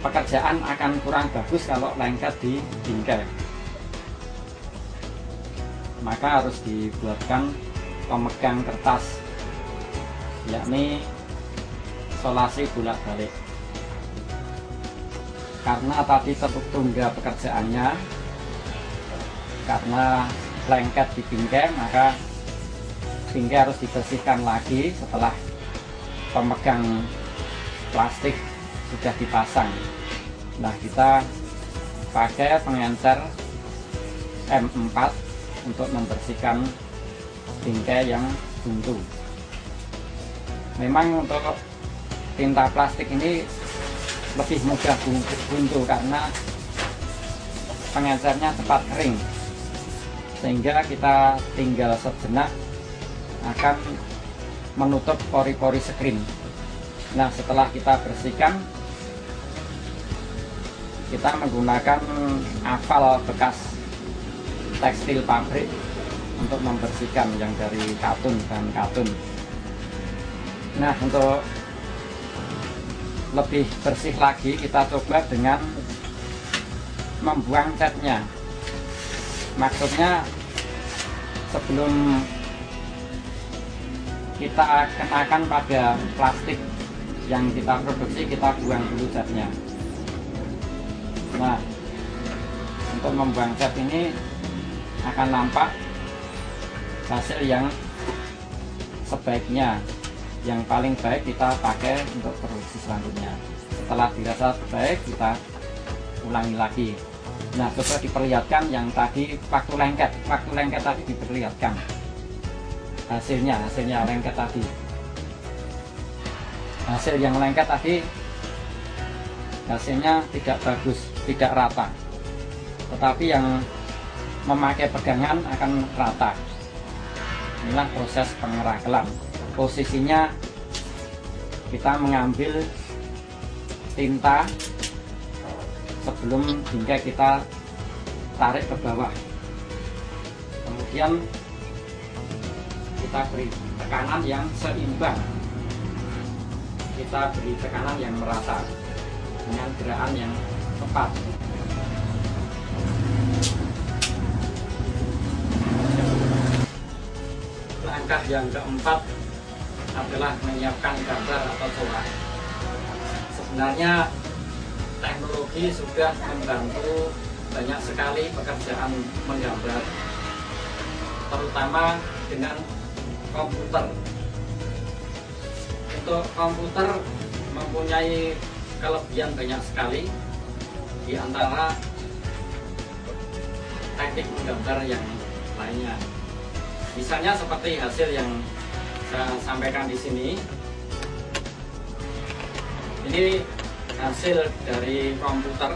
pekerjaan akan kurang bagus kalau lengket di bingkai. Maka harus dibuatkan pemegang kertas, yakni isolasi bolak-balik. Karena tadi tertunda pekerjaannya karena lengket di bingkai, maka bingkai harus dibersihkan lagi setelah pemegang plastik sudah dipasang. Nah, kita pakai pengencer M4 untuk membersihkan bingkai yang buntu. Memang untuk tinta plastik ini lebih mudah buntu karena pengencernya cepat kering, sehingga kita tinggal sejenak akan menutup pori-pori screen. Nah, setelah kita bersihkan, kita menggunakan aval bekas tekstil pabrik untuk membersihkan yang dari katun dan katun. Nah, untuk lebih bersih lagi, kita coba dengan membuang catnya. Maksudnya sebelum kita kenakan pada plastik yang kita produksi, kita buang dulu catnya. Nah, untuk membuang cat ini akan nampak hasil yang sebaiknya. Yang paling baik kita pakai untuk produksi selanjutnya. Setelah dirasa baik, kita ulangi lagi. Nah, coba diperlihatkan yang tadi waktu lengket tadi diperlihatkan hasilnya lengket tadi. Hasil yang lengket tadi hasilnya tidak bagus, tidak rata. Tetapi yang memakai pegangan akan rata. Inilah proses pengeragelan. Posisinya kita mengambil tinta sebelum bingkai kita tarik ke bawah. Kemudian kita beri tekanan yang seimbang. Kita beri tekanan yang merata dengan gerakan yang tepat. Langkah yang keempat adalah menyiapkan gambar atau corak. Sebenarnya teknologi sudah membantu banyak sekali pekerjaan menggambar, terutama dengan komputer. Untuk komputer mempunyai kelebihan banyak sekali, di antara teknik menggambar yang lainnya. Misalnya seperti hasil yang saya sampaikan di sini. Ini hasil dari komputer,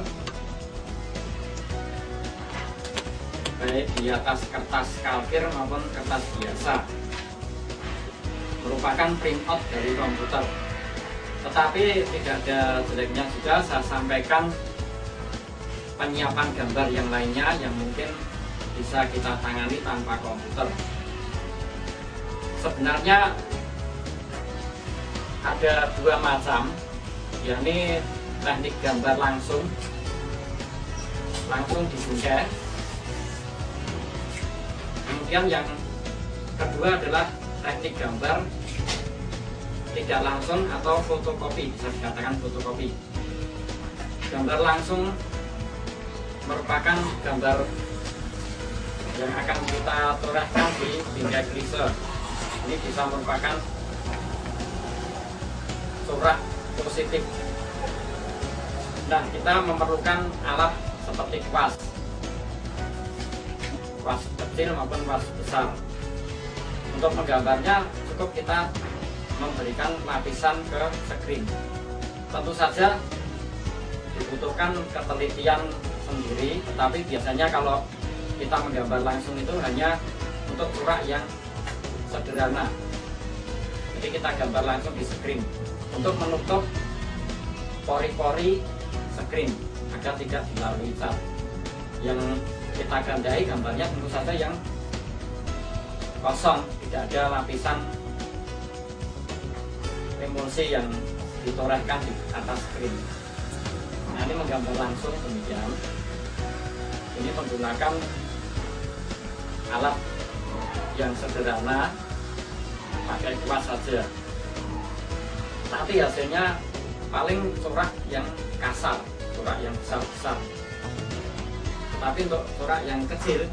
baik di atas kertas kalkir maupun kertas biasa, merupakan printout dari komputer. Tetapi tidak ada jeleknya juga saya sampaikan penyiapan gambar yang lainnya yang mungkin bisa kita tangani tanpa komputer. Sebenarnya ada dua macam, yakni teknik gambar langsung di bingkai. Kemudian yang kedua adalah teknik gambar tidak langsung atau fotokopi, bisa dikatakan fotokopi. Gambar langsung merupakan gambar yang akan kita torehkan di bingkai klise. Ini bisa merupakan corak positif. Nah, kita memerlukan alat seperti kuas kecil maupun kuas besar. Untuk menggambarnya cukup kita memberikan lapisan ke screen. Tentu saja dibutuhkan ketelitian sendiri, tetapi biasanya kalau kita menggambar langsung itu hanya untuk corak yang sederhana. Jadi kita gambar langsung di screen untuk menutup pori-pori screen agar tidak dilalui cat. Yang kita gandai gambarnya tentu saja yang kosong, tidak ada lapisan emulsi yang ditorehkan di atas screen. Nah, ini menggambar langsung demikian. Ini menggunakan alat yang sederhana, pakai kuas saja. Nanti hasilnya paling corak yang kasar, corak yang besar-besar. Tapi untuk corak yang kecil,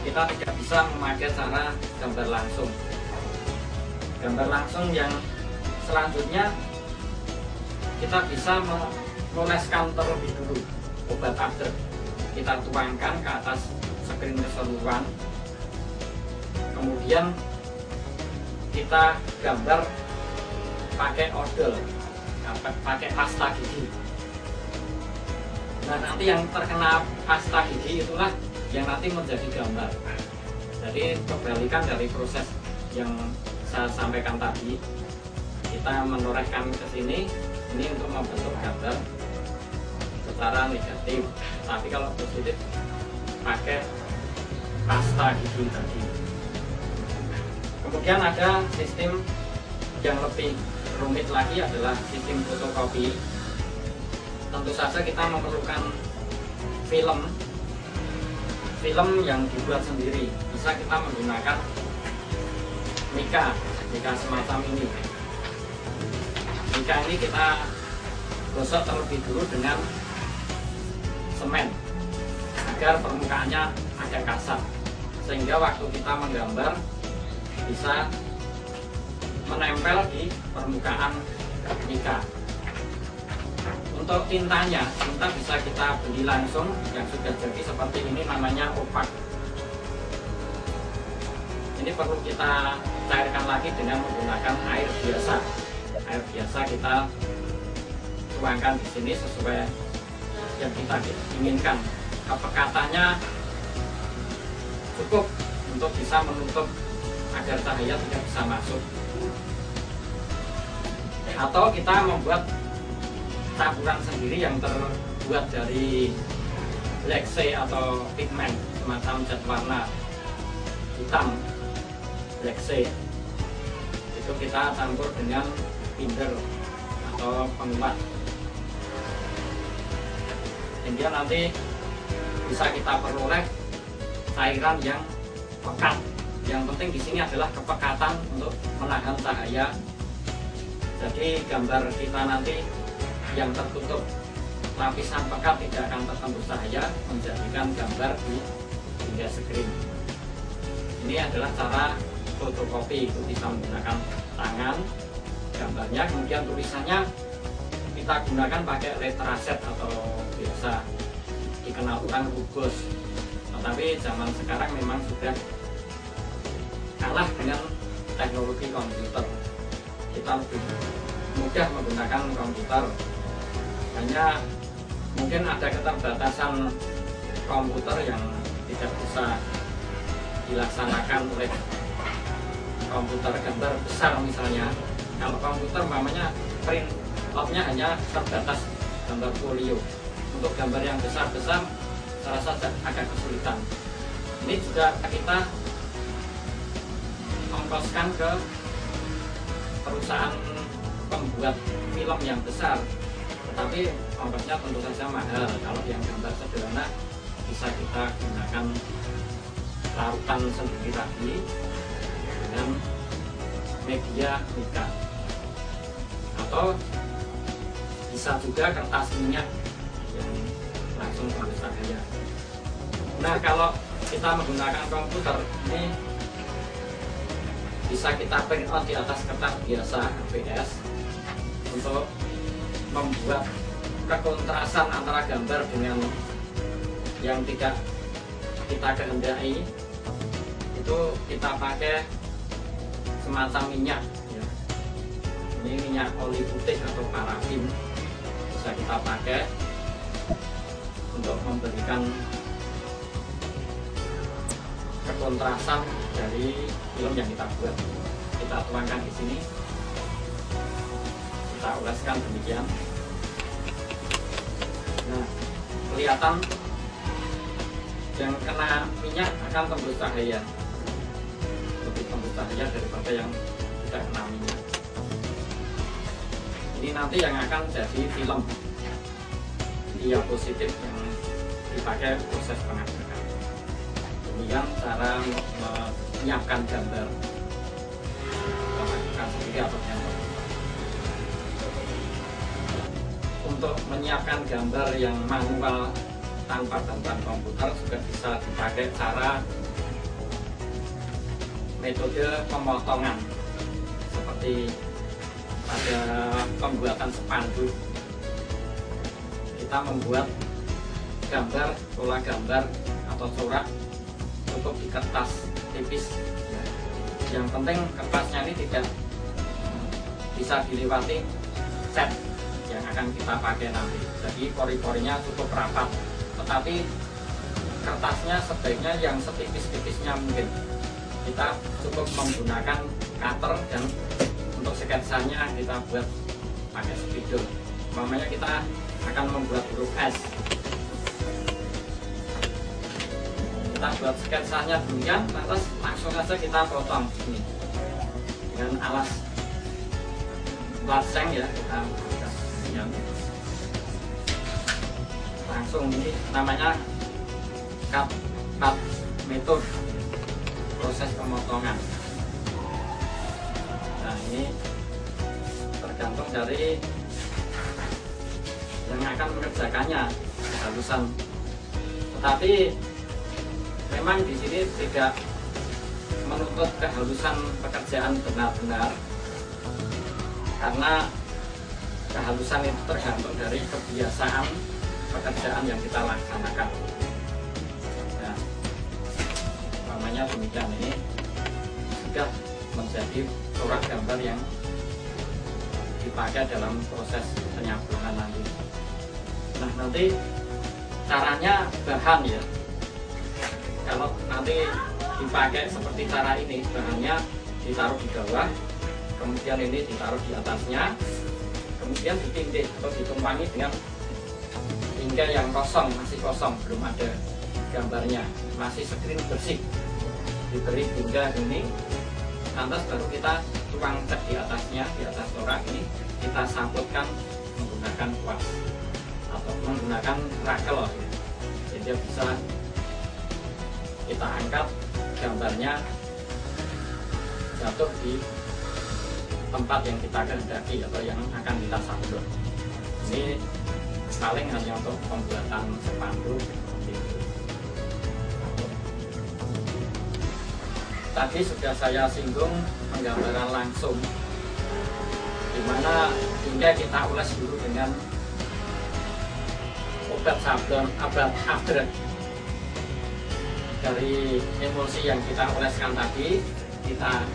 kita tidak bisa memakai cara gambar langsung. Gambar langsung yang selanjutnya, kita bisa mengoleskan terlebih dulu obat ader. Kita tuangkan ke atas screen keseluruhan, kemudian kita gambar pakai odol, pakai pasta gigi. Nah, nanti yang terkena pasta gigi itulah yang nanti menjadi gambar. Jadi kebalikan dari proses yang saya sampaikan tadi, kita menorehkan ke sini, ini untuk membentuk gambar secara negatif. Tapi kalau positif pakai pasta gigi tadi. Kemudian ada sistem yang lebih rumit lagi, adalah sistem fotokopi. Tentu saja kita memerlukan film yang dibuat sendiri. Bisa kita menggunakan mika semacam ini. Mika ini kita gosok terlebih dulu dengan semen agar permukaannya agak kasar, sehingga waktu kita menggambar bisa menempel di permukaan mika. Untuk tintanya, tinta bisa kita beli langsung yang sudah jadi seperti ini, namanya opak. Ini perlu kita cairkan lagi dengan menggunakan air biasa. Air biasa kita tuangkan di sini sesuai yang kita inginkan. Kepekatannya cukup untuk bisa menutup agar cahaya tidak bisa masuk. Atau kita membuat campuran sendiri yang terbuat dari blackshade atau pigment, semacam cat warna hitam blackshade. Itu kita campur dengan binder atau penguat, sehingga nanti bisa kita peroleh cairan yang pekat. Yang penting di sini adalah kepekatan untuk menahan cahaya. Jadi gambar kita nanti yang tertutup lapisan pekat tidak akan tertembus cahaya, menjadikan gambar di hingga screen. Ini adalah cara fotokopi. Itu bisa menggunakan tangan gambarnya, kemudian tulisannya kita gunakan pakai letraset atau biasa dikenal tukang rubus. Tetapi zaman sekarang memang sudah kalah dengan teknologi komputer. Kita lebih mudah menggunakan komputer, hanya mungkin ada keterbatasan komputer yang tidak bisa dilaksanakan oleh komputer gambar besar misalnya. Kalau komputer namanya print outnya hanya terbatas gambar folio. Untuk gambar yang besar-besar saya rasa agak kesulitan. Ini juga kita ongkoskan ke perusahaan pembuat film yang besar, tetapi ongkosnya tentu saja mahal. Kalau yang gambar sederhana bisa kita gunakan larutan sendiri tadi dengan media mika, atau bisa juga kertas minyak yang langsung tembus cahaya. Nah, kalau kita menggunakan komputer ini bisa kita print out di atas kertas biasa HVS untuk membuat kekontrasan antara gambar dengan yang tidak kita kehendaki. Itu kita pakai semacam minyak ya. Ini minyak oli putih atau parafin, bisa kita pakai untuk memberikan kekontrasan dari film yang kita buat. Kita tuangkan di sini, kita oleskan demikian. Nah, kelihatan yang kena minyak akan tembus cahaya, lebih tembus cahaya daripada yang tidak kena minyak. Ini nanti yang akan jadi film diapositif yang dipakai proses pengajaran. Kemudian cara menyiapkan gambar lakukan sendiri atau gambar. Untuk menyiapkan gambar yang manual tanpa bantuan komputer juga bisa dipakai cara metode pemotongan seperti pada pembuatan spanduk. Kita membuat gambar, pola gambar atau corak cukup di kertas tipis. Yang penting kertasnya ini tidak bisa dilewati cat yang akan kita pakai nanti. Jadi pori-porinya cukup rapat, tetapi kertasnya sebaiknya yang setipis-tipisnya mungkin. Kita cukup menggunakan cutter dan untuk sketsanya kita buat pakai spidol. Umpamanya kita akan membuat huruf S. Kita buat sketsanya demikian, lantas langsung saja kita potong ini dengan alas laseng ya, kita langsung. Ini namanya cut method, proses pemotongan. Nah, ini tergantung dari yang akan mengerjakannya kehalusan. Tetapi memang di sini tidak menuntut kehalusan pekerjaan benar-benar, karena kehalusan itu tergantung dari kebiasaan pekerjaan yang kita laksanakan. Nah, namanya demikian, ini sudah menjadi corak gambar yang dipakai dalam proses penyablongan nanti. Nah, nanti caranya bahan ya. Kalau nanti dipakai seperti cara ini, bahannya ditaruh di bawah, kemudian ini ditaruh di atasnya, kemudian ditindih atau ditumpangi dengan hingga yang kosong, masih kosong, belum ada gambarnya, masih screen bersih, diberi hingga ini. Lantas baru kita tuang cat di atasnya, di atas corak ini kita sangkutkan menggunakan kuas atau menggunakan rakel, jadi bisa kita angkat gambarnya jatuh di tempat yang kita kehendaki atau yang akan kita sablon. Ini paling hanya untuk pembuatan spanduk seperti itu. Tadi sudah saya singgung penggambaran langsung, dimana hingga kita ulas dulu dengan obat sablon, obat after. Dari emulsi yang kita oleskan tadi, kita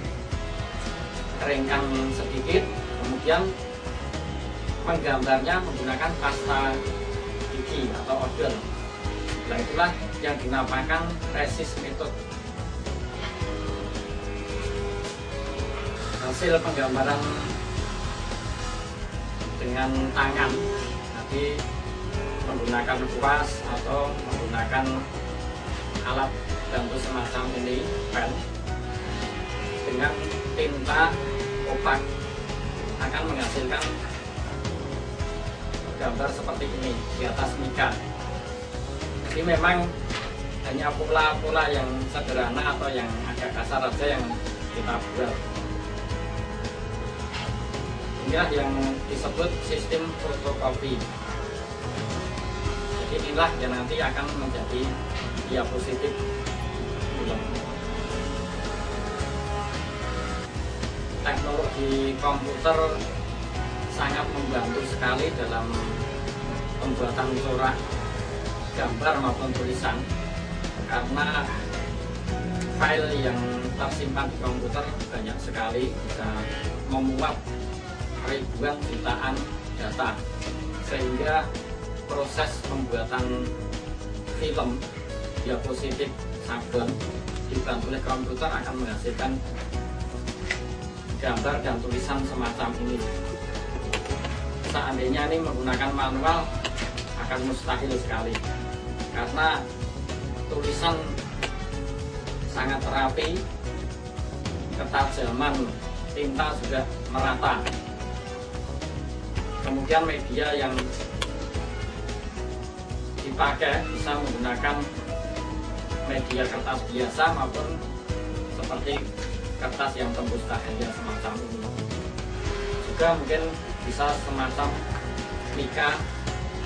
keringkan sedikit, kemudian menggambarnya menggunakan pasta gigi atau odol. Nah, itulah yang dinamakan resist method. Hasil penggambaran dengan tangan, nanti menggunakan kuas atau menggunakan alat bantu semacam ini, pen, dengan tinta opak akan menghasilkan gambar seperti ini di atas mika. Jadi memang hanya pola-pola yang sederhana atau yang agak kasar saja yang kita buat. Inilah yang disebut sistem fotokopi. Jadi inilah yang nanti akan menjadi diapositif film. Teknologi komputer sangat membantu sekali dalam pembuatan corak gambar maupun tulisan, karena file yang tersimpan di komputer banyak sekali, bisa memuat ribuan jutaan data, sehingga proses pembuatan film diapositif sablon dibantu oleh komputer akan menghasilkan gambar dan tulisan semacam ini. Seandainya ini menggunakan manual akan mustahil sekali, karena tulisan sangat rapi, ketajaman tinta sudah merata. Kemudian media yang dipakai bisa menggunakan media kertas biasa maupun seperti kertas yang tembus cahaya semacam ini. Juga mungkin bisa semacam mika,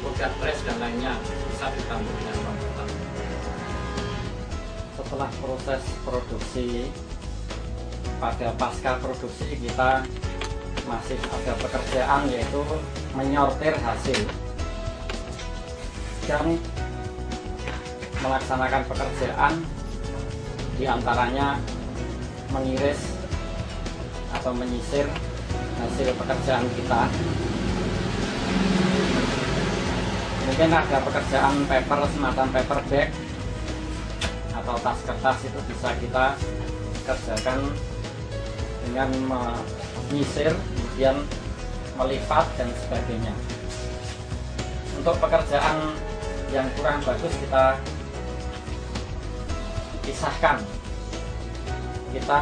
pocket press dan lainnya, bisa ditambah dengan komputer. Setelah proses produksi, pada pasca produksi kita masih ada pekerjaan, yaitu menyortir hasil dan melaksanakan pekerjaan, diantaranya mengiris atau menyisir hasil pekerjaan kita. Mungkin ada pekerjaan paper, semacam paper bag atau tas kertas, itu bisa kita kerjakan dengan menyisir, kemudian melipat dan sebagainya. Untuk pekerjaan yang kurang bagus kita pisahkan, kita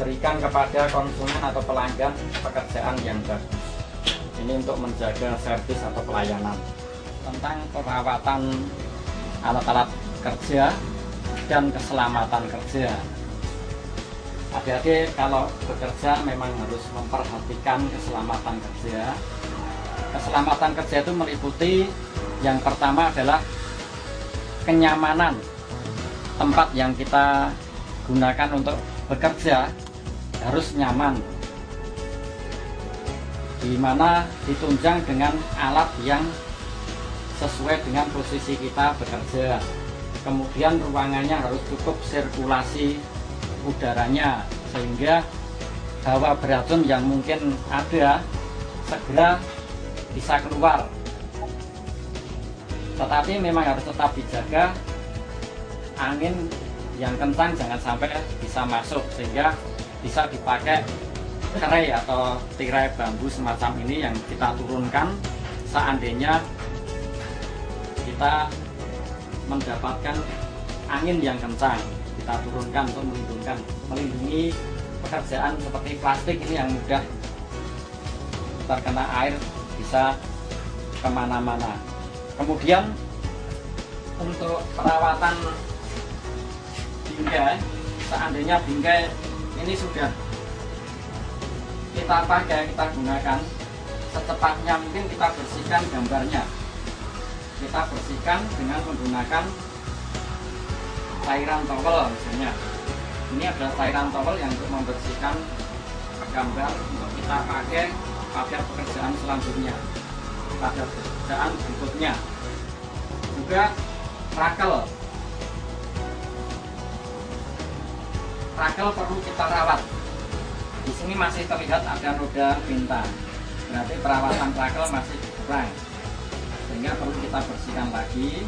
berikan kepada konsumen atau pelanggan pekerjaan yang bagus. Ini untuk menjaga servis atau pelayanan. Tentang perawatan alat-alat kerja dan keselamatan kerja. Adik-adik kalau bekerja memang harus memperhatikan keselamatan kerja. Keselamatan kerja itu meliputi yang pertama adalah kenyamanan tempat yang kita gunakan untuk bekerja harus nyaman, di mana ditunjang dengan alat yang sesuai dengan posisi kita bekerja. Kemudian ruangannya harus cukup sirkulasi udaranya, sehingga hawa beracun yang mungkin ada segera bisa keluar. Tetapi memang harus tetap dijaga, angin yang kencang jangan sampai bisa masuk, sehingga bisa dipakai tirai atau tirai bambu semacam ini yang kita turunkan seandainya kita mendapatkan angin yang kencang. Kita turunkan untuk melindungi pekerjaan seperti plastik ini yang mudah terkena air, bisa kemana-mana. Kemudian untuk perawatan bingkai, seandainya bingkai ini sudah kita pakai, kita gunakan, secepatnya mungkin kita bersihkan gambarnya. Kita bersihkan dengan menggunakan cairan towel misalnya. Ini adalah cairan towel yang untuk membersihkan gambar untuk kita pakai pada pekerjaan selanjutnya, pada pekerjaan berikutnya. Juga rakel perlu kita rawat. Di sini masih terlihat ada noda tinta, berarti perawatan rakel masih kurang, sehingga perlu kita bersihkan lagi.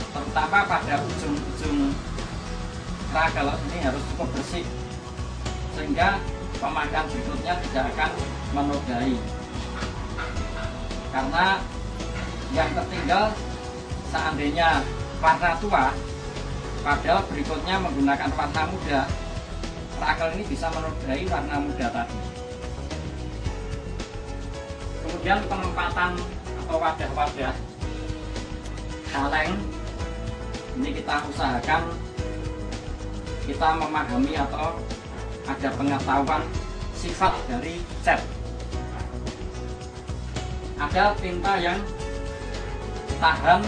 Terutama pada ujung-ujung rakel ini harus cukup bersih, sehingga pemakaian berikutnya tidak akan menodai. Karena yang tertinggal seandainya warna tua, padahal berikutnya menggunakan warna muda, rakel ini bisa menodai warna muda tadi. Kemudian penempatan atau wadah-wadah kaleng ini kita usahakan kita memahami atau ada pengetahuan sifat dari cat. Ada tinta yang tahan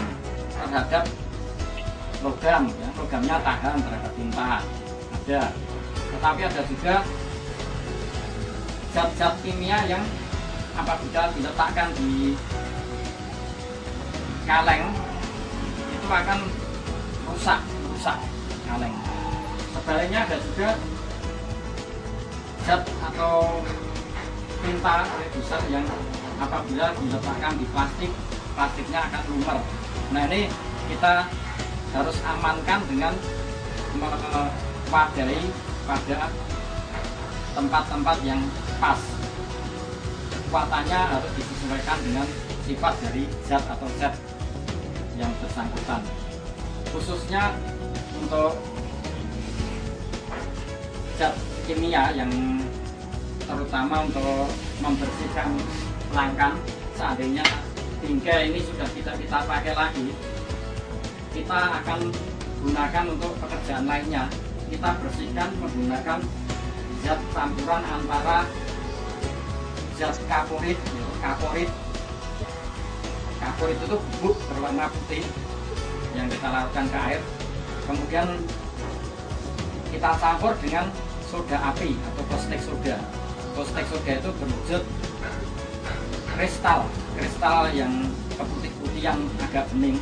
terhadap logam, ya, logamnya tahan terhadap tinta, ada. Tetapi ada juga zat-zat kimia yang apabila diletakkan di kaleng itu akan rusak kaleng. Sebaliknya ada juga zat atau tinta besar yang apabila diletakkan di plastik, plastiknya akan lumer. Nah, ini kita harus amankan dengan mewadahi pada tempat-tempat yang pas. Kekuatannya harus disesuaikan dengan sifat dari zat atau zat yang bersangkutan. Khususnya untuk zat kimia yang terutama untuk membersihkan pelangkan. Seandainya bingkai ini sudah kita pakai lagi, kita akan gunakan untuk pekerjaan lainnya. Kita bersihkan menggunakan zat campuran antara zat kaporit itu bubuk berwarna putih yang kita larutkan ke air, kemudian kita campur dengan soda api atau caustic soda. Caustic soda itu berwujud kristal yang putih-putih yang agak bening,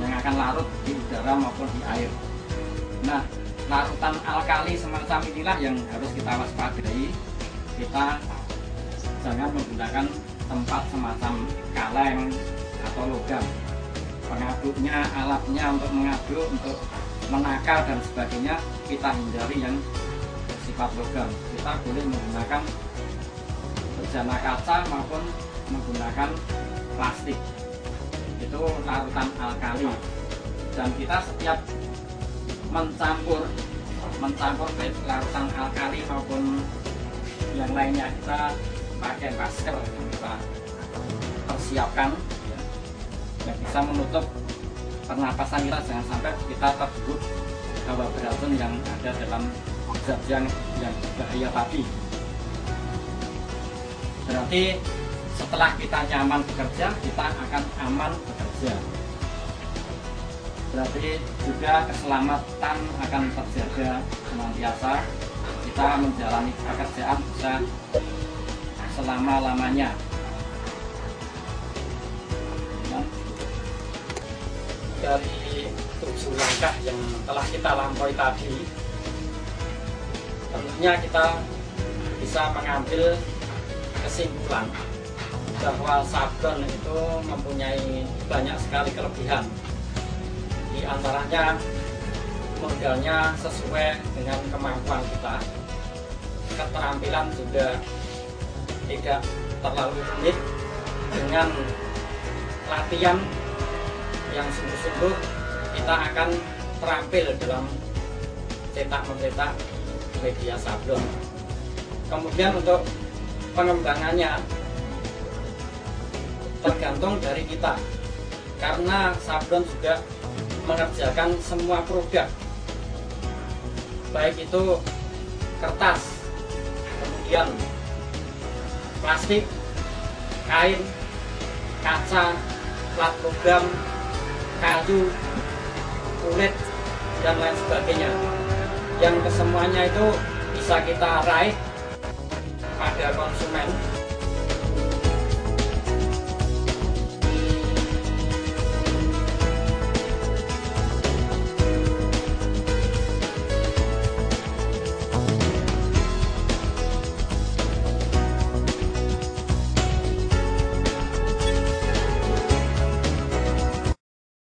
yang akan larut di udara maupun di air. Nah, larutan alkali semacam inilah yang harus kita waspadai. Kita jangan menggunakan tempat semacam kaleng atau logam. Pengaduknya, alatnya untuk mengaduk, untuk menakar dan sebagainya, kita hindari yang bersifat logam. Kita boleh menggunakan bejana kaca maupun menggunakan plastik. Itu larutan alkali. Dan kita setiap mencampur baik larutan alkali maupun yang lainnya, kita pakai masker yang kita persiapkan ya, yang bisa menutup pernapasan kita, jangan sampai kita terhirup hawa beracun yang ada dalam zat yang berbahaya tadi. Berarti setelah kita nyaman bekerja, kita akan aman bekerja. Berarti juga keselamatan akan terjaga senantiasa. Kita menjalani pekerjaan bisa selama-lamanya. Dari 7 langkah yang telah kita lampaui tadi, tentunya kita bisa mengambil kesimpulan bahwa sablon itu mempunyai banyak sekali kelebihan. Di antaranya modalnya sesuai dengan kemampuan kita, keterampilan juga tidak terlalu rumit. Dengan latihan yang sungguh-sungguh, kita akan terampil dalam cetak-mencetak media sablon. Kemudian untuk pengembangannya tergantung dari kita, karena sablon juga mengerjakan semua produk, baik itu kertas, kemudian plastik, kain, kaca, plat logam, kayu, kulit, dan lain sebagainya. Yang kesemuanya itu bisa kita raih pada konsumen